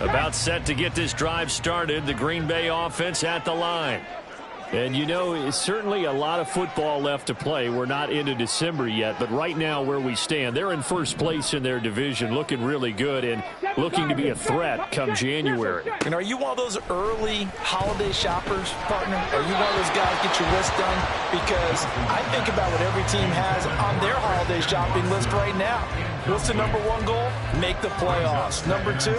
About set to get this drive started. The Green Bay offense at the line. And, you know, it's certainly a lot of football left to play. We're not into December yet, but right now where we stand, they're in first place in their division, looking really good and looking to be a threat come January. And are you one of those early holiday shoppers, partner? Are you one of those guys get your list done? Because I think about what every team has on their holiday shopping list right now. What's the number one goal? Make the playoffs. Number two,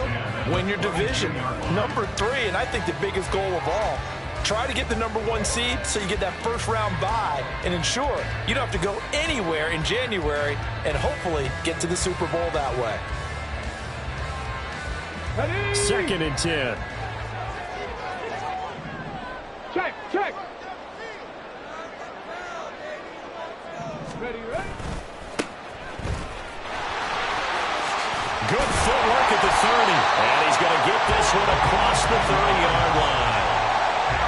win your division. Number three, and I think the biggest goal of all, try to get the number one seed so you get that first round bye and ensure you don't have to go anywhere in January and hopefully get to the Super Bowl that way. 2nd and 10. Check. Ready. Good footwork at the 30. And he's going to get this one across the 30-yard line.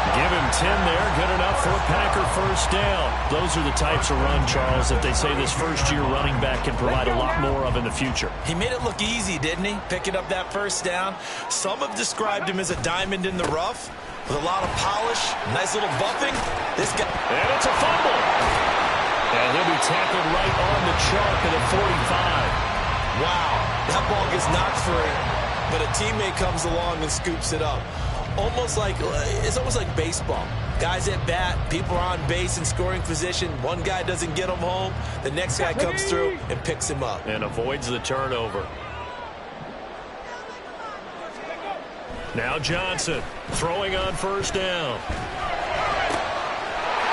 Give him 10 there. Good enough for a Packer first down. Those are the types of run, Charles, that they say this first-year running back can provide a lot more of in the future. He made it look easy, didn't he? Picking up that first down. Some have described him as a diamond in the rough with a lot of polish, nice little buffing. This guy. And it's a fumble. And he'll be tackled right on the chalk at the 45. Wow, that ball gets knocked free, but a teammate comes along and scoops it up. It's almost like baseball. Guys at bat, people are on base in scoring position. One guy doesn't get him home. The next guy comes through and picks him up. And avoids the turnover. Now Johnson throwing on first down.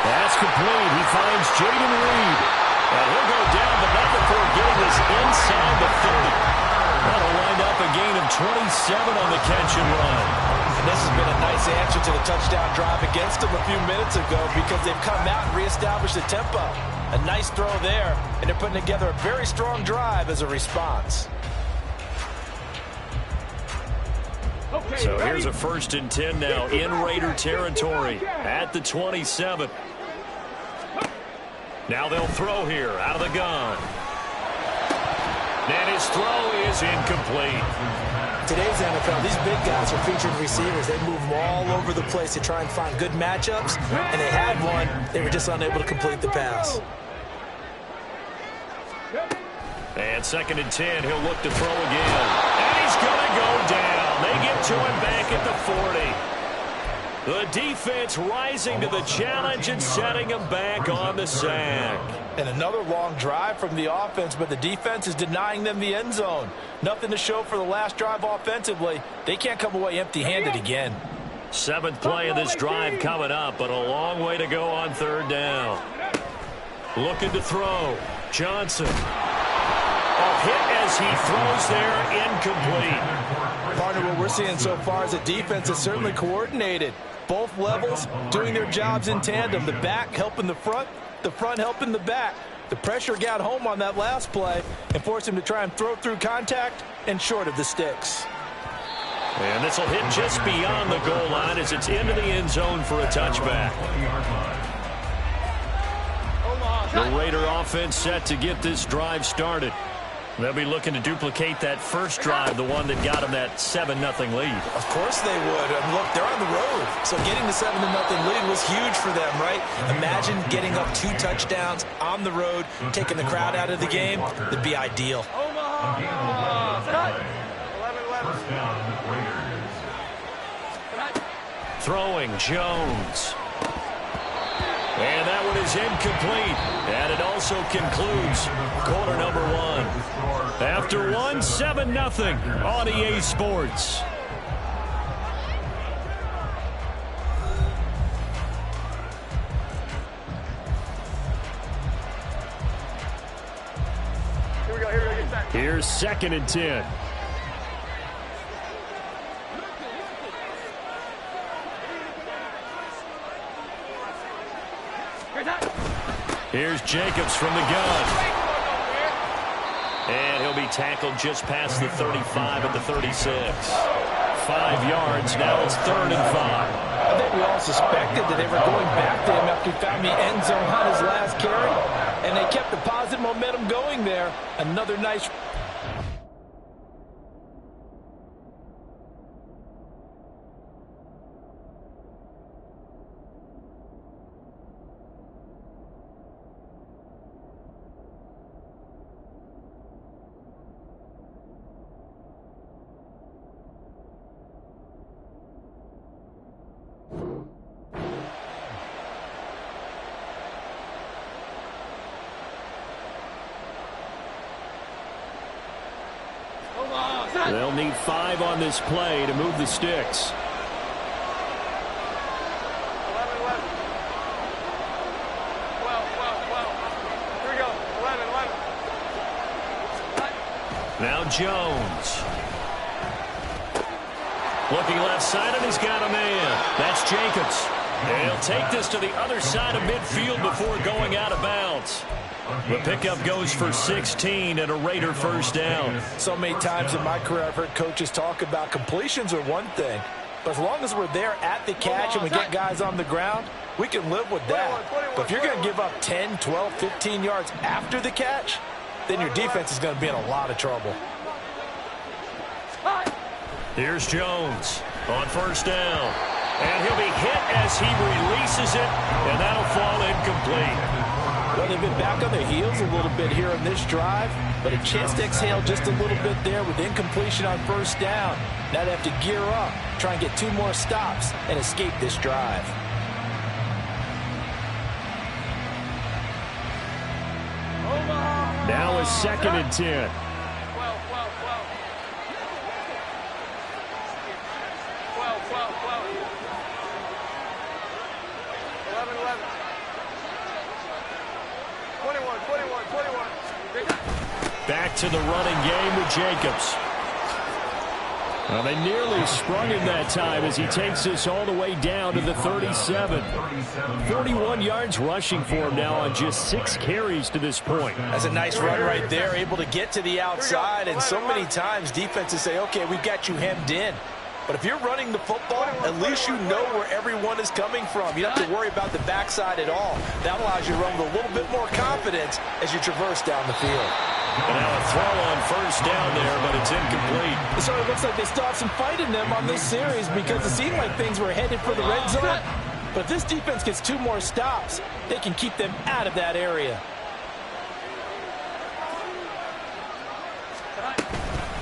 That's complete. He finds Jaden Reed. And he'll go down, but not before getting this inside the 30. That'll wind up a gain of 27 on the catch and run. And this has been a nice answer to the touchdown drive against them a few minutes ago because they've come out and reestablished the tempo. A nice throw there, and they're putting together a very strong drive as a response. Okay, so here's a 1st and 10 now in Raider territory at the 27. Now they'll throw here out of the gun. And his throw is incomplete. Today's NFL, these big guys are featured receivers. They move them all over the place to try and find good matchups, and they had one. They were just unable to complete the pass. And 2nd and 10, he'll look to throw again. And he's going to go down. They get to him back at the 40. The defense rising to the challenge and setting him back on the sack. And another long drive from the offense, but the defense is denying them the end zone. Nothing to show for the last drive offensively. They can't come away empty-handed again. 7th play of this drive coming up, but a long way to go on 3rd down. Looking to throw. Johnson. A hit as he throws there, incomplete. Partner, what we're seeing so far is the defense is certainly coordinated. Both levels doing their jobs in tandem. The back helping the front helping the back. The pressure got home on that last play and forced him to try and throw through contact and short of the sticks. And this will hit just beyond the goal line as it's into the end zone for a touchback. The Raider offense set to get this drive started. They'll be looking to duplicate that first drive, the one that got them that 7-0 lead. Of course they would. And look, they're on the road. So getting the 7-0 lead was huge for them, right? Imagine getting up 2 touchdowns on the road, taking the crowd out of the game. That'd be ideal. Throwing Jones. And that one is incomplete. And it also concludes quarter number 1. After 1, 7-0 on EA Sports. Here's 2nd and 10. Here's Jacobs from the gun. And he'll be tackled just past the 35 at the 36. 5 yards. Now it's 3rd and 5. I think we all suspected that they were going back to him after he found the end zone on his last carry. And they kept the positive momentum going there. Another nice... They'll need 5 on this play to move the sticks. 11, 11. 12, 12, 12. Here we go. 11, 11. Now Jones. Looking left side, and he's got a man. That's Jacobs. And he'll take this to the other side of midfield before going out of bounds. The pickup goes for 16 and a Raider first down. So many times in my career I've heard coaches talk about completions are one thing, but as long as we're there at the catch and we get guys on the ground, we can live with that. But if you're going to give up 10, 12, 15 yards after the catch, then your defense is going to be in a lot of trouble. Here's Jones on first down. And he'll be hit as he releases it, and that'll fall incomplete. Well, they've been back on their heels a little bit here on this drive, but a chance to exhale just a little bit there with incompletion on first down. Now they have to gear up, try and get 2 more stops, and escape this drive. Now a 2nd and 10. 12, 12, 12. 12, 12, 12. 11, 11. 21, 21, 21. Back to the running game with Jacobs. Well, they nearly sprung him that time as he takes this all the way down to the 37. 41 yards rushing for him now on just 6 carries to this point. That's a nice run right there, able to get to the outside, and so many times defenses say, okay, we've got you hemmed in. But if you're running the football, at least you know where everyone is coming from. You don't have to worry about the backside at all. That allows you to run with a little bit more confidence as you traverse down the field. And now a throw on first down there, but it's incomplete. It sort of looks like they still have some fight in them on this series because it seemed like things were headed for the red zone. But if this defense gets 2 more stops, they can keep them out of that area.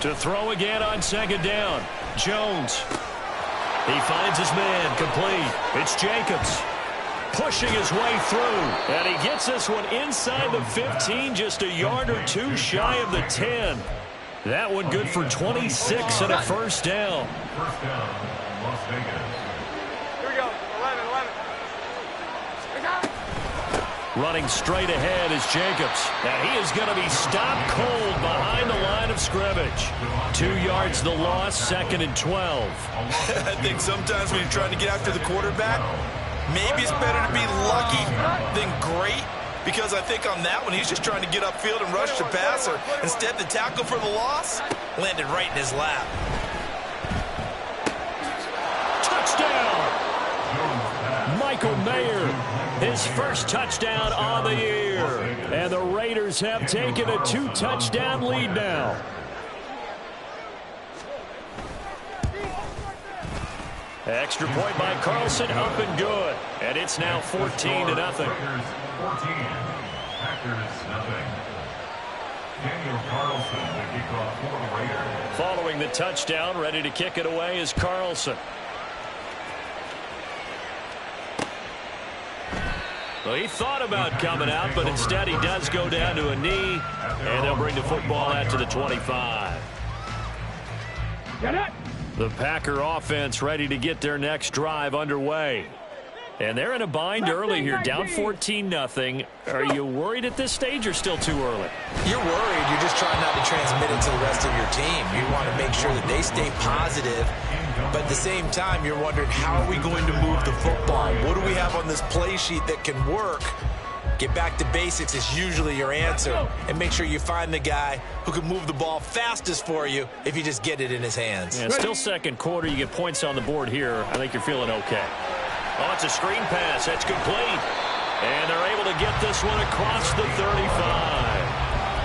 To throw again on 2nd down. Jones. He finds his man, complete. It's Jacobs pushing his way through. And he gets this one inside the 15, just a yard or 2 shy of the 10. That one good for 26 and a first down. First down, Las Vegas. Here we go. 11, 11. Running straight ahead is Jacobs. And he is going to be stopped cold behind the line of scrimmage. 2 yards the loss, 2nd and 12. I think sometimes when you're trying to get after the quarterback, maybe it's better to be lucky than great, because I think on that one, he's just trying to get upfield and rush the passer. Instead, the tackle for the loss landed right in his lap. Touchdown! Michael Mayer, his first touchdown on the year. And the Raiders have taken a 2-touchdown lead now. Extra point by Carlson, up and good. And it's now 14-0. Packers 14, Packers nothing. Daniel Carlson, the kickoff for the Raiders. Following the touchdown, ready to kick it away is Carlson. Well, he thought about coming out, but instead he does go down to a knee, and they'll bring the football out to the 25. Get it! The Packer offense ready to get their next drive underway. And they're in a bind early here, down 14-0. Are you worried at this stage or still too early? You're worried. You're just trying not to transmit it to the rest of your team. You want to make sure that they stay positive. But at the same time, you're wondering, how are we going to move the football? What do we have on this play sheet that can work? Get back to basics is usually your answer. And make sure you find the guy who can move the ball fastest for you if you just get it in his hands. Yeah, still second quarter. You get points on the board here. I think you're feeling okay. Oh, it's a screen pass. That's complete. And they're able to get this one across the 35.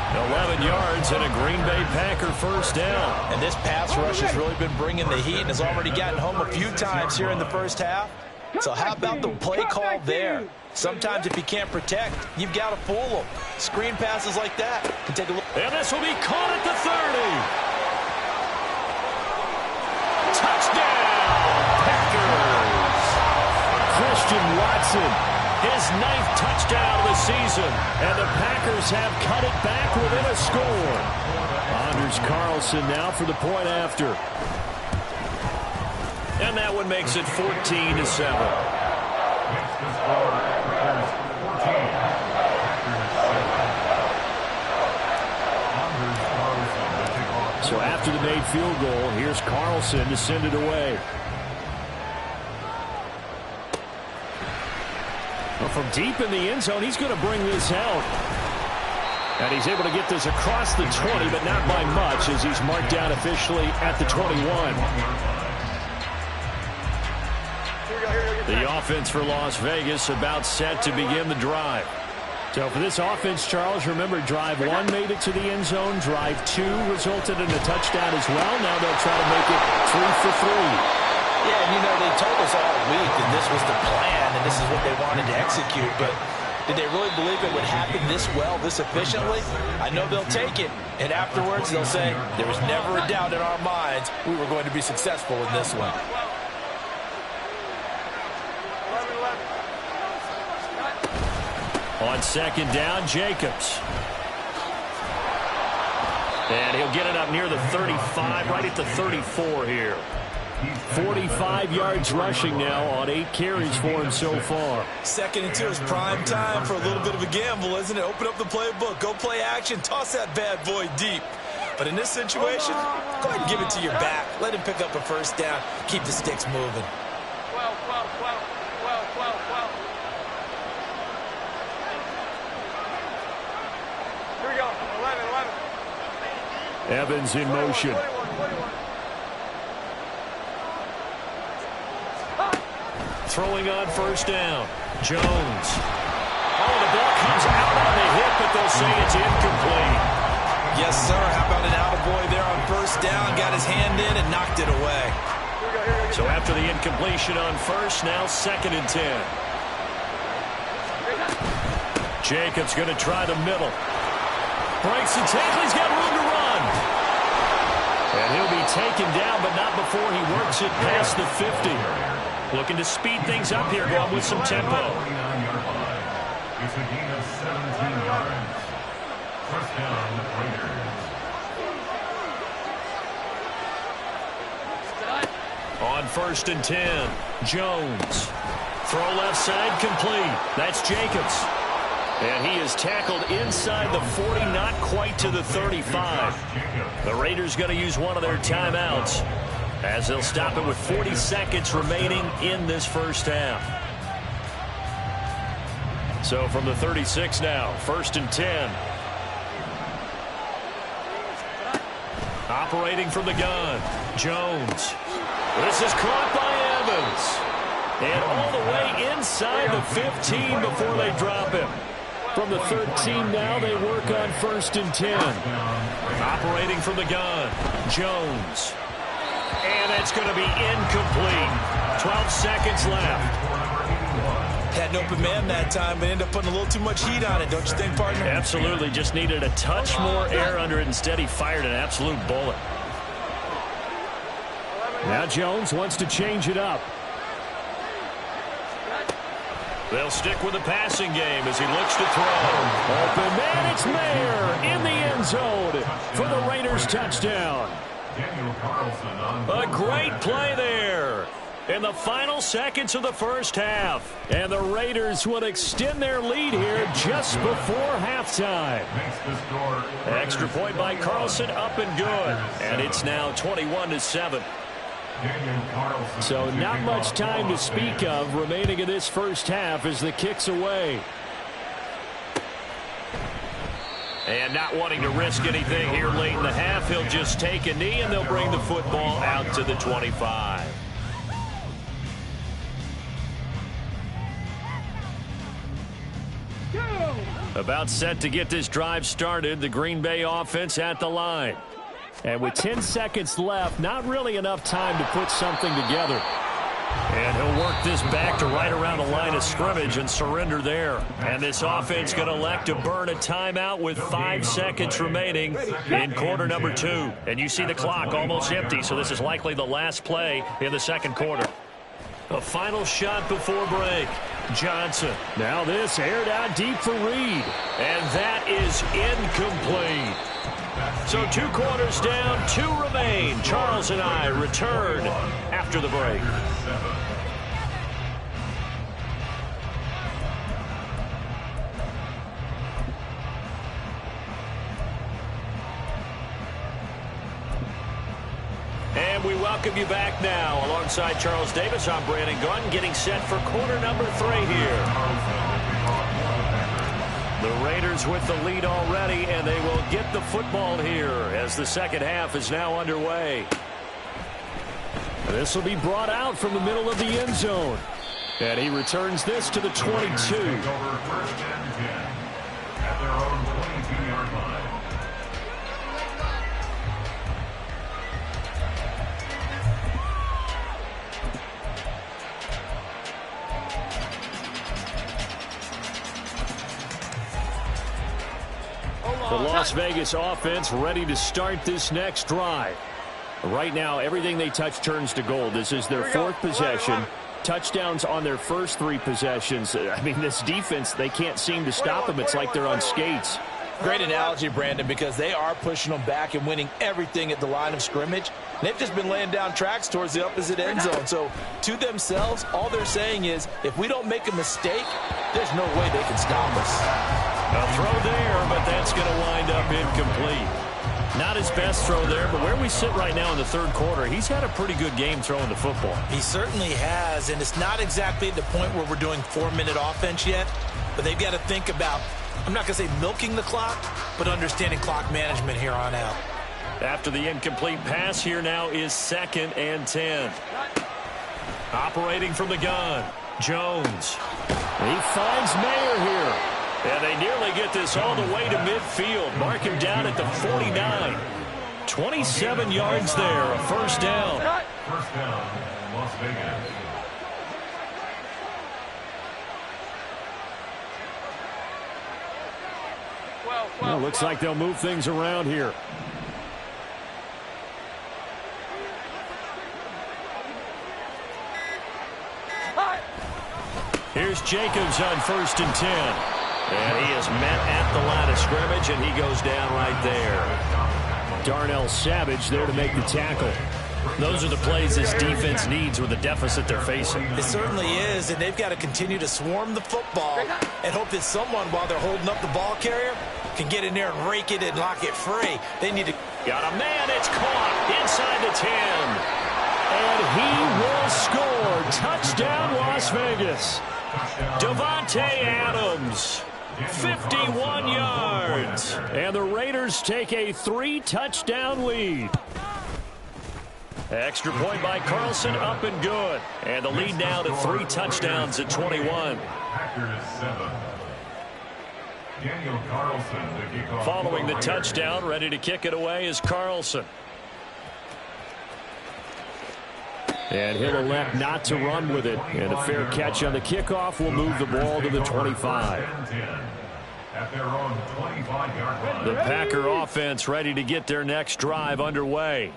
11 yards and a Green Bay Packer first down. And this pass rush has really been bringing the heat and has already gotten home a few times here in the first half. So how about the play call there? Sometimes if you can't protect, you've got to fool them. Screen passes like that can take a look. And this will be caught at the 30. Touchdown, Packers. Christian Watson His 9th touchdown of the season. And the Packers have cut it back within a score. Anders Carlson now for the point after. And that one makes it 14-7. So after the made field goal, here's Carlson to send it away. Well, from deep in the end zone, he's going to bring this out. And he's able to get this across the 20, but not by much, as he's marked down officially at the 21. The offense for Las Vegas about set to begin the drive. So for this offense, Charles, remember, drive 1 made it to the end zone. Drive 2 resulted in a touchdown as well. Now they'll try to make it 3 for 3. Yeah, and you know, they told us all week that this was the plan and this is what they wanted to execute. But did they really believe it would happen this well, this efficiently? I know they'll take it. And afterwards, they'll say, there was never a doubt in our minds we were going to be successful in this one. On second down, Jacobs. And he'll get it up near the 35, right at the 34 here. 45 yards rushing now on 8 carries for him so far. 2nd and 2 is prime time for a little bit of a gamble, isn't it? Open up the playbook, go play action, toss that bad boy deep. But in this situation, go ahead and give it to your back. Let him pick up a first down. Keep the sticks moving. 12, 12, 12, 12, 12, 12. Here we go. 11, 11. Evans in motion. 21, 21. Throwing on first down. Jones. Oh, the ball comes out on the hit, but they'll say it's incomplete. Yes, sir. How about an attaboy there on first down? Got his hand in and knocked it away. So after the incompletion on first, now 2nd and 10. Jacobs going to try the middle. Breaks the tackle. He's got room to run. And he'll be taken down, but not before he works it past the 50. Looking to speed things up here, going with some tempo. It's a gain of 17 yards. First down, Raiders. On 1st and 10, Jones. Throw left side, complete. That's Jacobs. And he is tackled inside the 40, not quite to the 35. The Raiders going to use one of their timeouts, as they'll stop it with 40 seconds remaining in this first half. So from the 36 now, 1st and 10. Operating from the gun, Jones. This is caught by Evans. And all the way inside the 15 before they drop him. From the 13 now, they work on 1st and 10. Operating from the gun, Jones. And it's going to be incomplete. 12 seconds left. Had an open man that time, but ended up putting a little too much heat on it, don't you think, partner? Absolutely. Just needed a touch more air under it. Instead, he fired an absolute bullet. Now Jones wants to change it up. They'll stick with the passing game as he looks to throw. Open man, it's Mayer in the end zone for the Raiders touchdown. A great play there in the final seconds of the first half. And the Raiders will extend their lead here just before halftime. Extra point by Carlson, up and good. And it's now 21-7. So not much time to speak of remaining in this first half as the kick's away. And not wanting to risk anything here late in the half, he'll just take a knee and they'll bring the football out to the 25. About set to get this drive started, the Green Bay offense at the line. And with 10 seconds left, not really enough time to put something together. And he'll work this back to right around the line of scrimmage and surrender there. And this offense going to elect to burn a timeout with 5 seconds remaining in quarter number 2. And you see the clock almost empty, so this is likely the last play in the second quarter. A final shot before break. Johnson. Now this aired out deep for Reed. And that is incomplete. So 2 quarters down, 2 remain. Charles and I return after the break. And we welcome you back now. Alongside Charles Davis, I'm Brandon Gunn, getting set for quarter number 3 here. The Raiders with the lead already, and they will get the football here as the second half is now underway. This will be brought out from the middle of the end zone. And he returns this to the 22. At their own 22-yard line. The Las Vegas offense ready to start this next drive. Right now, everything they touch turns to gold. This is their 4th possession. Touchdowns on their first 3 possessions. I mean, this defense, they can't seem to stop them. It's like they're on skates. Great analogy, Brandon, because they are pushing them back and winning everything at the line of scrimmage. They've just been laying down tracks towards the opposite end zone. So, to themselves, all they're saying is, if we don't make a mistake, there's no way they can stop us. A throw there, but that's going to wind up incomplete. Not his best throw there, but where we sit right now in the 3rd quarter, he's had a pretty good game throwing the football. He certainly has, and it's not exactly at the point where we're doing 4-minute offense yet, but they've got to think about, I'm not going to say milking the clock, but understanding clock management here on out. After the incomplete pass, here now is 2nd and 10. Operating from the gun, Jones. He finds Mayer here. And they nearly get this all the way to midfield. Mark him down at the 49. 27 yards there, a first down. First down, Las Vegas. Well, looks like they'll move things around here. Here's Jacobs on 1st and 10. And he is met at the line of scrimmage, and he goes down right there. Darnell Savage there to make the tackle. Those are the plays this defense needs with the deficit they're facing. It certainly is, and they've got to continue to swarm the football and hope that someone, while they're holding up the ball carrier, can get in there and rake it and lock it free. They need to... Got a man, it's caught inside the 10. And he will score. Touchdown, Las Vegas. Davante Adams. 51 yards. And the Raiders take a 3-touchdown lead. Extra point by Carlson, up and good. And the lead now to 3 touchdowns at 21. Daniel Carlson, the kickoff. Following the touchdown, ready to kick it away is Carlson. And he'll elect not to run with it. And a fair catch on the kickoff will move the ball to the 25. At their own 25-yard line. The Packer offense ready to get their next drive underway.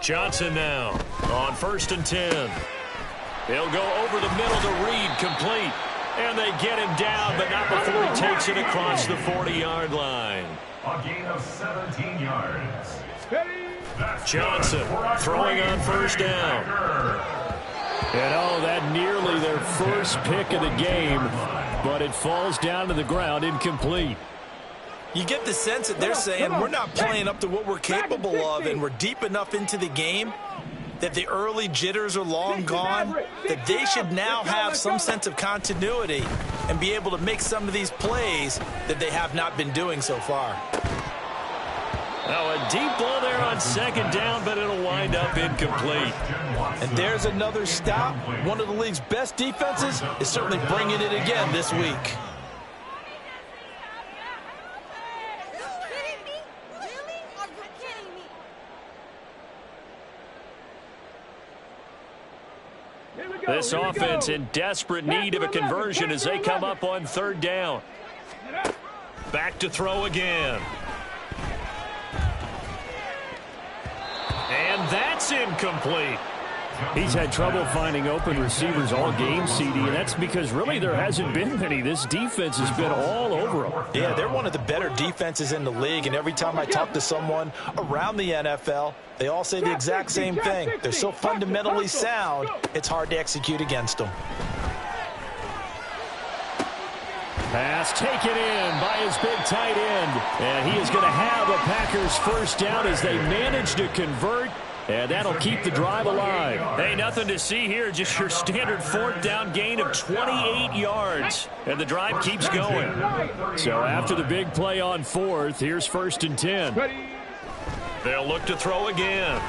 Johnson now on 1st and 10. They'll go over the middle to Reed, complete. And they get him down, but not before he takes it across the 40-yard line. A gain of 17 yards. Johnson throwing on 1st down. And oh, that nearly their first pick of the game, but it falls down to the ground, incomplete. You get the sense that they're saying we're not playing up to what we're capable of, and we're deep enough into the game that the early jitters are long gone, that they should now have some sense of continuity and be able to make some of these plays that they have not been doing so far. Now a deep ball there on 2nd down, but it'll wind up incomplete. And there's another stop. One of the league's best defenses is certainly bringing it again this week. This offense in desperate need of a conversion as they come up on 3rd down. Back to throw again. And that's incomplete. He's had trouble finding open receivers all game, CD, and that's because really there hasn't been many. This defense has been all over them. Yeah, they're one of the better defenses in the league, and every time I talk to someone around the NFL, they all say the exact same thing. They're so fundamentally sound, it's hard to execute against them. Pass taken in by his big tight end. And he is going to have a Packers first down as they manage to convert. And that'll keep the drive alive. Hey, nothing to see here. Just your standard fourth down gain of 28 yards. And the drive keeps going. So after the big play on fourth, here's 1st and 10. They'll look to throw again.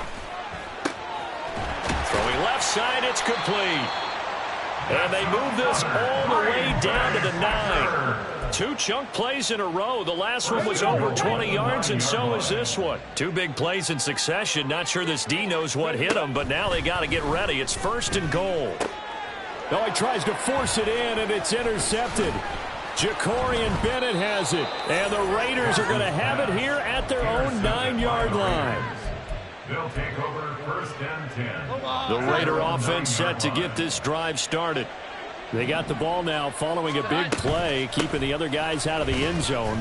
Throwing left side, it's complete. And they move this all the way down to the 9. 2 chunk plays in a row. The last one was over 20 yards, and so is this one. 2 big plays in succession. Not sure this D knows what hit him, but now they got to get ready. It's 1st and goal. Oh, he tries to force it in, and it's intercepted. Jacorian Bennett has it, and the Raiders are going to have it here at their own 9-yard line. They'll take over 1st and 10. The Raider offense set to get this drive started. They got the ball now following a big play, keeping the other guys out of the end zone.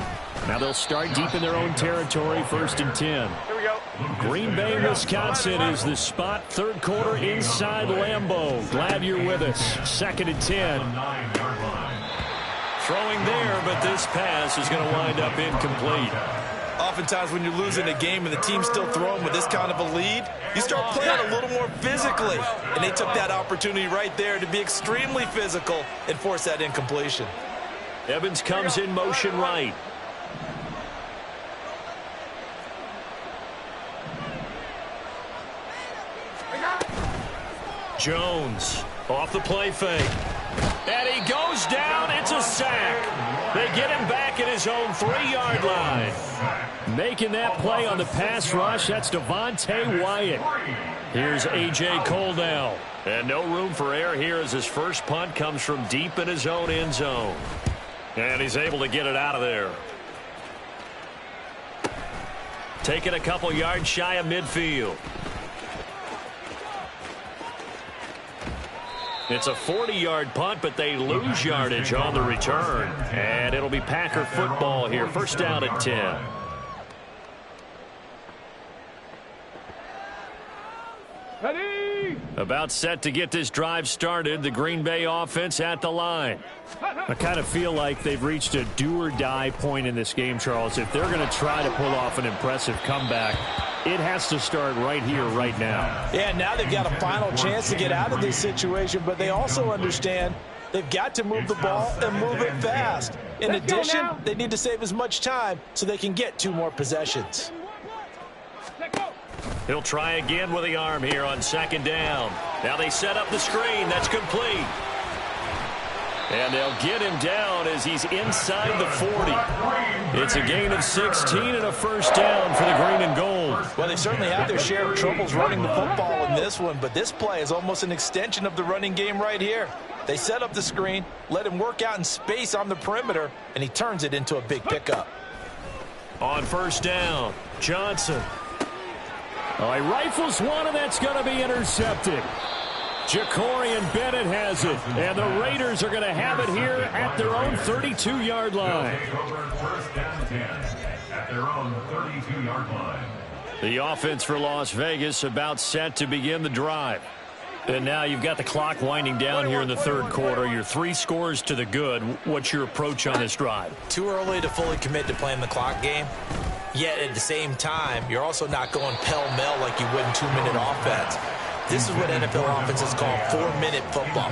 Now they'll start deep in their own territory, 1st and 10. Here we go. Green Bay, Wisconsin is the spot. 3rd quarter inside Lambeau. Glad you're with us. 2nd and 10. 9-yard line. Throwing there, but this pass is going to wind up incomplete. Oftentimes when you're losing a game and the team's still throwing with this kind of a lead, you start playing a little more physically. And they took that opportunity right there to be extremely physical and force that incompletion. Evans comes in motion right. Jones off the play fake. And he goes down. It's a sack. They get him back at his own 3-yard line. Making that play on the pass rush, that's Devontae Wyatt. Here's A.J. Cole now. And no room for error here as his first punt comes from deep in his own end zone. And he's able to get it out of there. Taking a couple yards shy of midfield. It's a 40-yard punt, but they lose yardage on the return. And it'll be Packer football here. 1st down and 10. Ready? About set to get this drive started. The Green Bay offense at the line. I kind of feel like they've reached a do-or-die point in this game, Charles. If they're going to try to pull off an impressive comeback, it has to start right here, right now. Yeah, now they've got a final chance to get out of this situation, but they also understand they've got to move the ball and move it fast. In addition, they need to save as much time so they can get 2 more possessions. He'll try again with the arm here on 2nd down. Now they set up the screen. That's complete. And they'll get him down as he's inside the 40. It's a gain of 16 and a 1st down for the green and gold. Well, they certainly had their share of troubles running the football in this one, but this play is almost an extension of the running game right here. They set up the screen, let him work out in space on the perimeter, and he turns it into a big pickup. On 1st down, Johnson. Oh, he rifles one, and that's going to be intercepted. Jacorian Bennett has it, and the Raiders are going to have it here at their own 32-yard line. Take over 1st and 10 at their own 32-yard line. The offense for Las Vegas about set to begin the drive. And now you've got the clock winding down here in the 3rd quarter. You're 3 scores to the good. What's your approach on this drive? Too early to fully commit to playing the clock game. Yet at the same time, you're also not going pell-mell like you would in 2-minute offense. This is what NFL offenses call 4-minute football.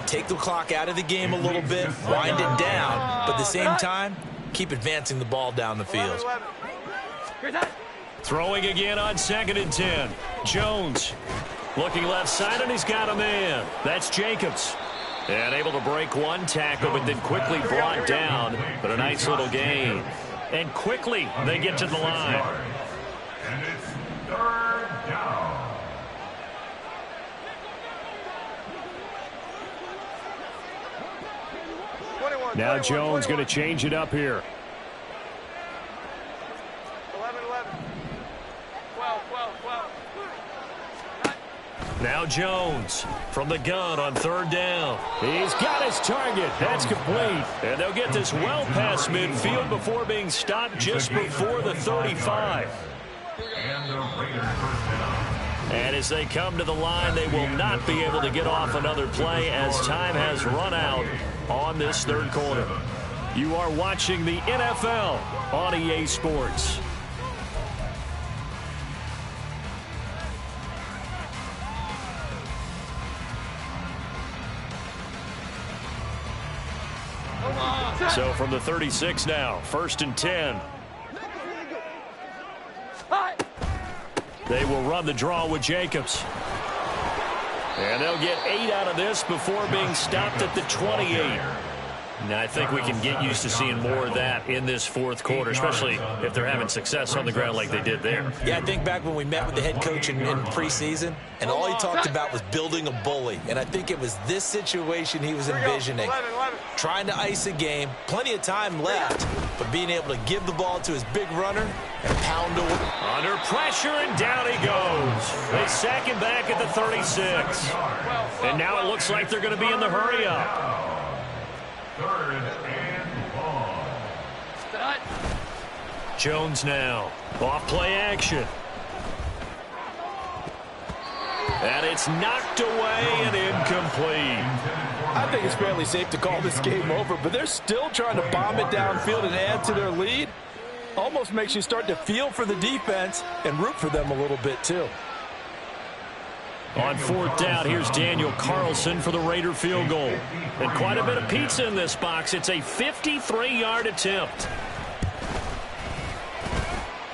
Take the clock out of the game a little bit, wind it down, but at the same time, keep advancing the ball down the field. Throwing again on 2nd and 10. Jones looking left side, and he's got a man. That's Jacobs. And able to break one tackle, but then quickly brought down. But a nice little gain. And quickly they get to the line. And it's 3rd down. Now Jones going to change it up here. 11, 12, 12. Now Jones from the gun on 3rd down. He's got his target. That's complete. And they'll get this well past midfield before being stopped just before the 35. And the Raiders first down. And as they come to the line, they will not be able to get off another play as time has run out on this 3rd quarter. You are watching the NFL on EA Sports. So from the 36 now, 1st and 10. They will run the draw with Jacobs. And they'll get 8 out of this before being stopped at the 28. Now, I think we can get used to seeing more of that in this 4th quarter, especially if they're having success on the ground like they did there. Yeah, I think back when we met with the head coach in preseason, and all he talked about was building a bully. And I think it was this situation he was envisioning. Trying to ice a game, plenty of time left, but being able to give the ball to his big runner and pound away. Under pressure, and down he goes. They sack him back at the 36. And now it looks like they're going to be in the hurry-up. 3rd and long. Jones now. Off play action. And it's knocked away and incomplete. I think it's fairly safe to call this game over, but they're still trying to bomb it downfield and add to their lead. Almost makes you start to feel for the defense and root for them a little bit too. On 4th down, here's Daniel Carlson for the Raider field goal. And quite a bit of pizza in this box. It's a 53-yard attempt.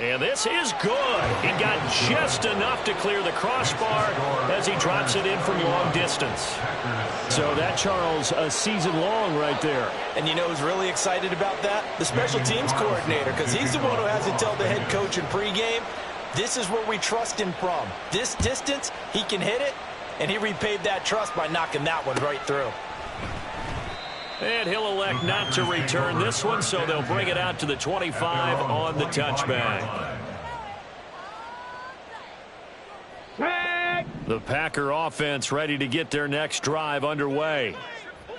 And this is good. He got just enough to clear the crossbar as he drops it in from long distance. So that, Charles, a season long right there. And you know who's really excited about that? The special teams coordinator, because he's the one who has to tell the head coach in pregame, this is where we trust him from. This distance, he can hit it, and he repaid that trust by knocking that one right through. And he'll elect not to return this one, so they'll bring it out to the 25 on the touchback. The Packer offense ready to get their next drive underway.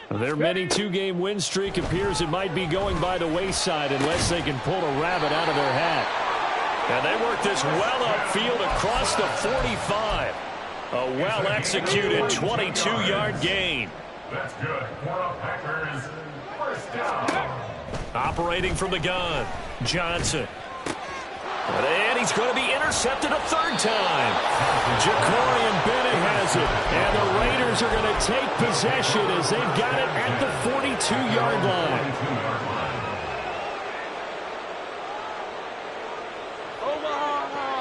Their mini 2-game win streak appears it might be going by the wayside unless they can pull a rabbit out of their hat. And they work this well upfield across the 45. A well-executed 22-yard gain. That's good. For the Packers, first down. Operating from the gun, Johnson. And he's going to be intercepted a 3rd time. Jacorian Bennett has it. And the Raiders are going to take possession as they've got it at the 42-yard line.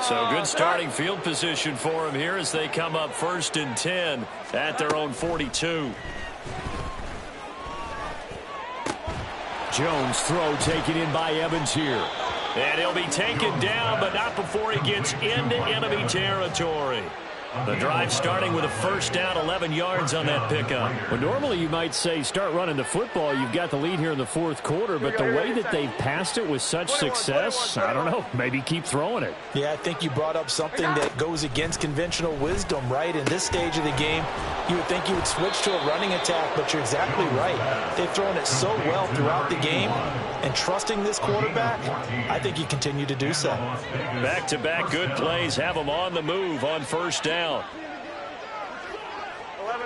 So good starting field position for him here as they come up 1st and 10 at their own 42. Jones throw taken in by Evans here. And he'll be taken down, but not before he gets into enemy territory. The drive starting with a 1st down, 11 yards on that pickup. Well, normally you might say start running the football. You've got the lead here in the 4th quarter, but the way that they've passed it with such success, I don't know, maybe keep throwing it. Yeah, I think you brought up something that goes against conventional wisdom, right? In this stage of the game, you would think you would switch to a running attack, but you're exactly right. They've thrown it so well throughout the game, and trusting this quarterback, I think you continue to do so. Back-to-back good plays have them on the move on 1st down. 11,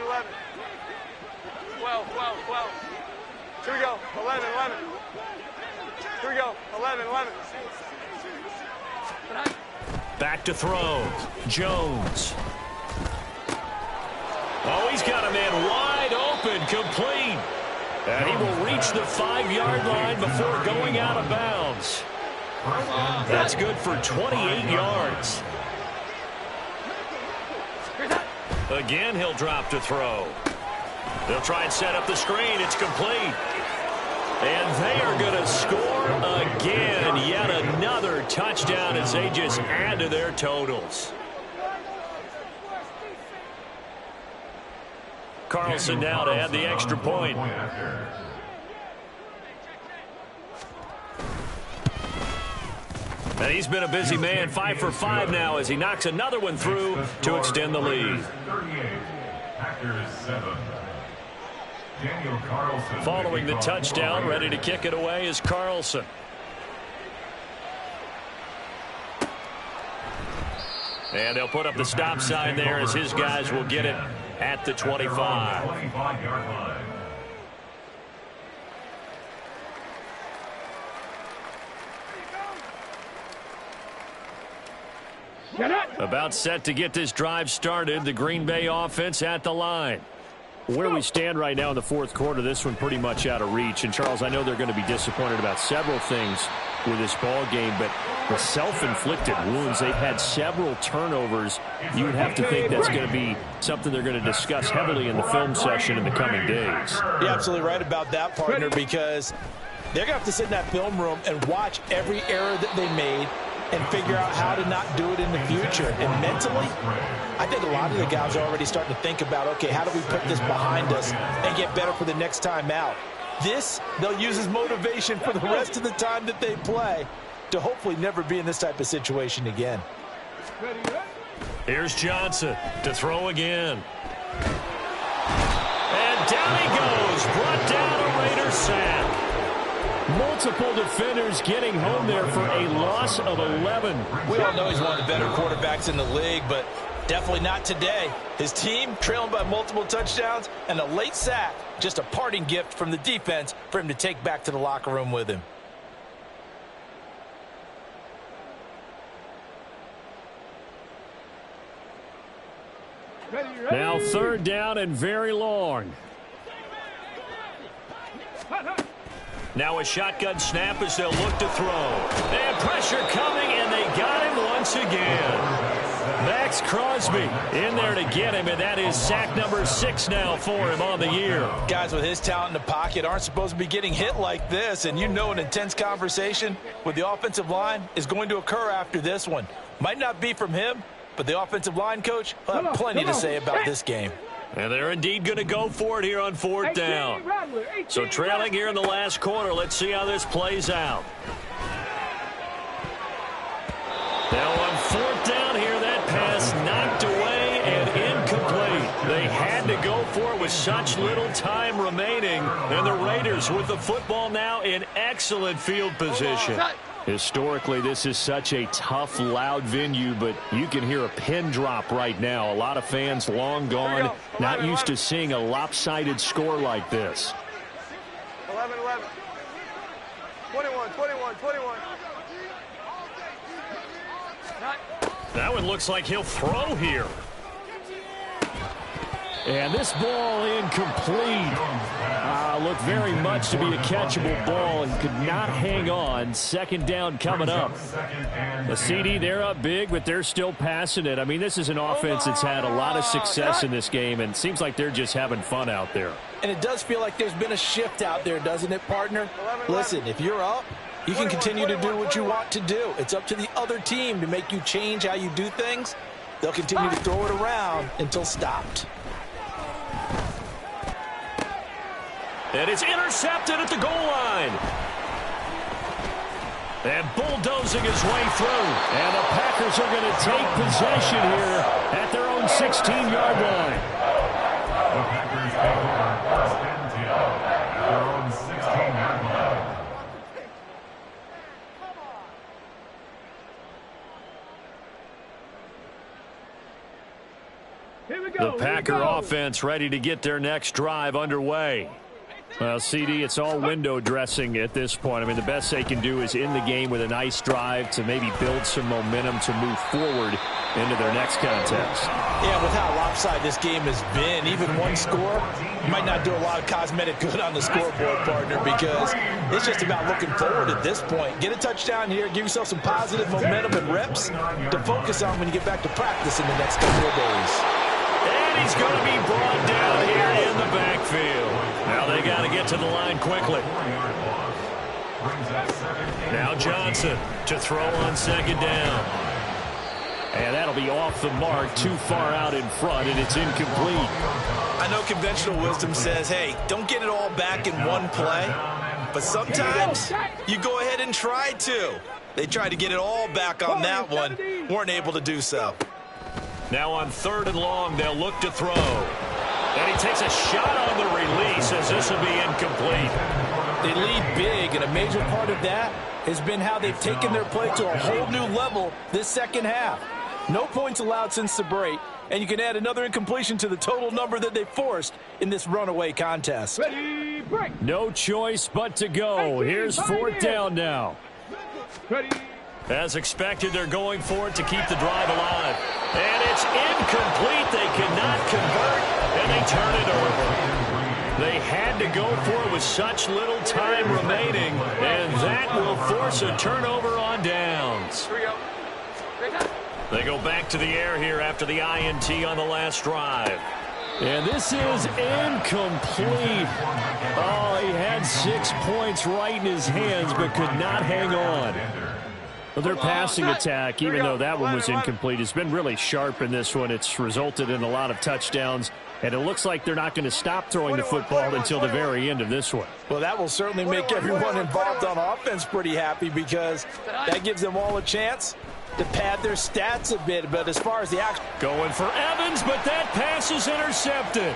11. 12, 12, 12. Here we go. 11, 11. Here we go. 11, 11. Back to throw. Jones. Oh, he's got a man wide open, complete. And he will reach the 5-yard line before going out of bounds. That's good for 28 yards. Again, he'll drop to throw. They'll try and set up the screen. It's complete. And they are going to score again. Yet another touchdown as they just add to their totals. Carlson now to add the extra point. And he's been a busy man, 5 for 5 now as he knocks another one through to extend the lead. Following the touchdown, ready to kick it away is Carlson. And they'll put up the stop sign there as his guys will get it at the 25. About set to get this drive started. The Green Bay offense at the line. Where we stand right now in the fourth quarter, this one pretty much out of reach. And, Charles, I know they're going to be disappointed about several things with this ball game, but the self-inflicted wounds, they've had several turnovers. You would have to think that's going to be something they're going to discuss heavily in the film session in the coming days. You're absolutely right about that, partner, because they're going to have to sit in that film room and watch every error that they made and figure out how to not do it in the future. And mentally, I think a lot of the guys are already starting to think about, okay, how do we put this behind us and get better for the next time out? This, they'll use as motivation for the rest of the time that they play to hopefully never be in this type of situation again. Here's Johnson to throw again. And down he goes. Brought down a Raider sack. Multiple defenders getting home there for a loss of 11. We all know he's one of the better quarterbacks in the league, but definitely not today. His team trailing by multiple touchdowns and a late sack. Just a parting gift from the defense for him to take back to the locker room with him. Now third down and very long. Now a shotgun snap as they'll look to throw. And pressure coming, and they got him once again. Max Crosby in there to get him, and that is sack number 6 now for him on the year. Guys with his talent in the pocket aren't supposed to be getting hit like this, and you know an intense conversation with the offensive line is going to occur after this one. Might not be from him, but the offensive line coach will have plenty to say about this game. And they're indeed going to go for it here on fourth down. So trailing here in the last quarter. Let's see how this plays out. Now on fourth down here, that pass knocked away and incomplete. They had to go for it with such little time remaining. And the Raiders with the football now in excellent field position. Historically, this is such a tough, loud venue, but you can hear a pin drop right now. A lot of fans long gone, not used to seeing a lopsided score like this. 11, 21, 21, 21. That one looks like he'll throw here. And this ball incomplete. Looked very much to be a catchable ball and could not hang on. Second down coming up. The CD, they're up big, but they're still passing it. I mean, this is an offense that's had a lot of success in this game, and it seems like they're just having fun out there. And it does feel like there's been a shift out there, doesn't it, partner? Listen, if you're up, you can continue to do what you want to do. It's up to the other team to make you change how you do things. They'll continue to throw it around until stopped. And it's intercepted at the goal line. And bulldozing his way through. And the Packers are going to take possession here at their own 16-yard line. The Packers take over first and 10 at their own 16-yard line. The Packer offense ready to get their next drive underway. Well, CD, it's all window dressing at this point. I mean, the best they can do is end the game with a nice drive to maybe build some momentum to move forward into their next contest. Yeah, with how lopsided this game has been, even one score might not do a lot of cosmetic good on the scoreboard, partner, because it's just about looking forward at this point. Get a touchdown here, give yourself some positive momentum and reps to focus on when you get back to practice in the next couple of days. And he's going to be brought down here in the backfield. Now they got to get to the line quickly. Now Johnson to throw on second down. And that'll be off the mark, too far out in front, and it's incomplete. I know conventional wisdom says, hey, don't get it all back in one play. but sometimes you go ahead and try to. They tried to get it all back on that one, weren't able to do so. Now on 3rd and long, they'll look to throw. And he takes a shot on the release as this will be incomplete. They lead big, and a major part of that has been how they've taken their play to a whole new level this second half. No points allowed since the break, and you can add another incompletion to the total number that they forced in this runaway contest. No choice but to go. Here's 4th down now. As expected, they're going for it to keep the drive alive. And it's incomplete. They cannot convert, and they turn it over. They had to go for it with such little time remaining, and that will force a turnover on downs. They go back to the air here after the INT on the last drive. And this is incomplete. Oh, he had 6 points right in his hands but could not hang on. Well, their passing attack, even though that one was incomplete, has been really sharp in this one. It's resulted in a lot of touchdowns, and it looks like they're not going to stop throwing the football until the very end of this one. Well, that will certainly make everyone involved on offense pretty happy because that gives them all a chance to pad their stats a bit. But as far as the action... Going for Evans, but that pass is intercepted.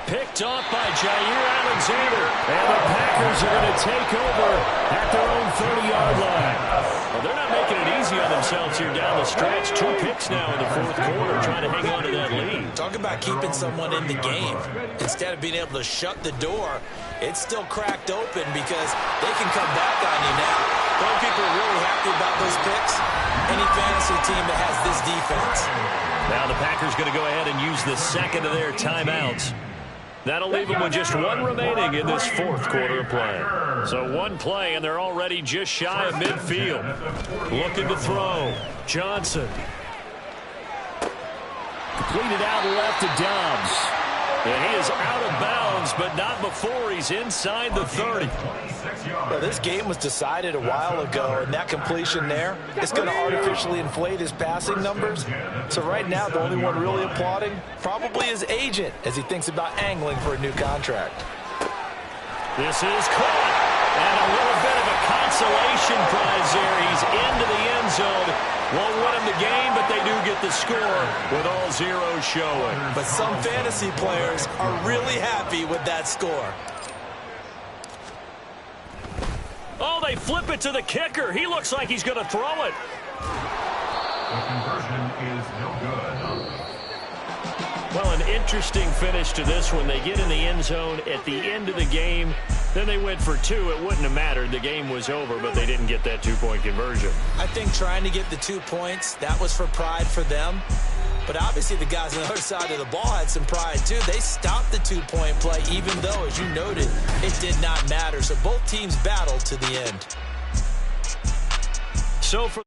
Picked off by Jair Alexander. And the Packers are going to take over at their own 30-yard line. Well, they're not making it easy on themselves here down the stretch. 2 picks now in the 4th quarter trying to hang on to that lead. Talk about keeping someone in the game. Instead of being able to shut the door, it's still cracked open because they can come back on you now. The only people are really happy about those picks, any fantasy team that has this defense. Now the Packers going to go ahead and use the second of their timeouts. That'll leave them with just 1 remaining in this 4th quarter of play. So 1 play, and they're already just shy of midfield. Looking to throw. Johnson. Completed out left to Dobbs. And he is out of bounds, but not before he's inside the 30. Well, this game was decided a while ago, and that completion there is going to artificially inflate his passing numbers. So right now, the only one really applauding probably his agent as he thinks about angling for a new contract. This is caught. And a little bit of a consolation prize there. He's into the end zone. Won't win him the game, but they do get the score with all zeros showing. But some fantasy players are really happy with that score. Oh, they flip it to the kicker. He looks like he's going to throw it. The conversion is no good. Well, an interesting finish to this one. They get in the end zone at the end of the game. Then they went for 2. It wouldn't have mattered. The game was over, but they didn't get that 2-point conversion. I think trying to get the 2 points, that was for pride for them. But obviously the guys on the other side of the ball had some pride too. They stopped the 2-point play, even though, as you noted, it did not matter. So both teams battled to the end. So for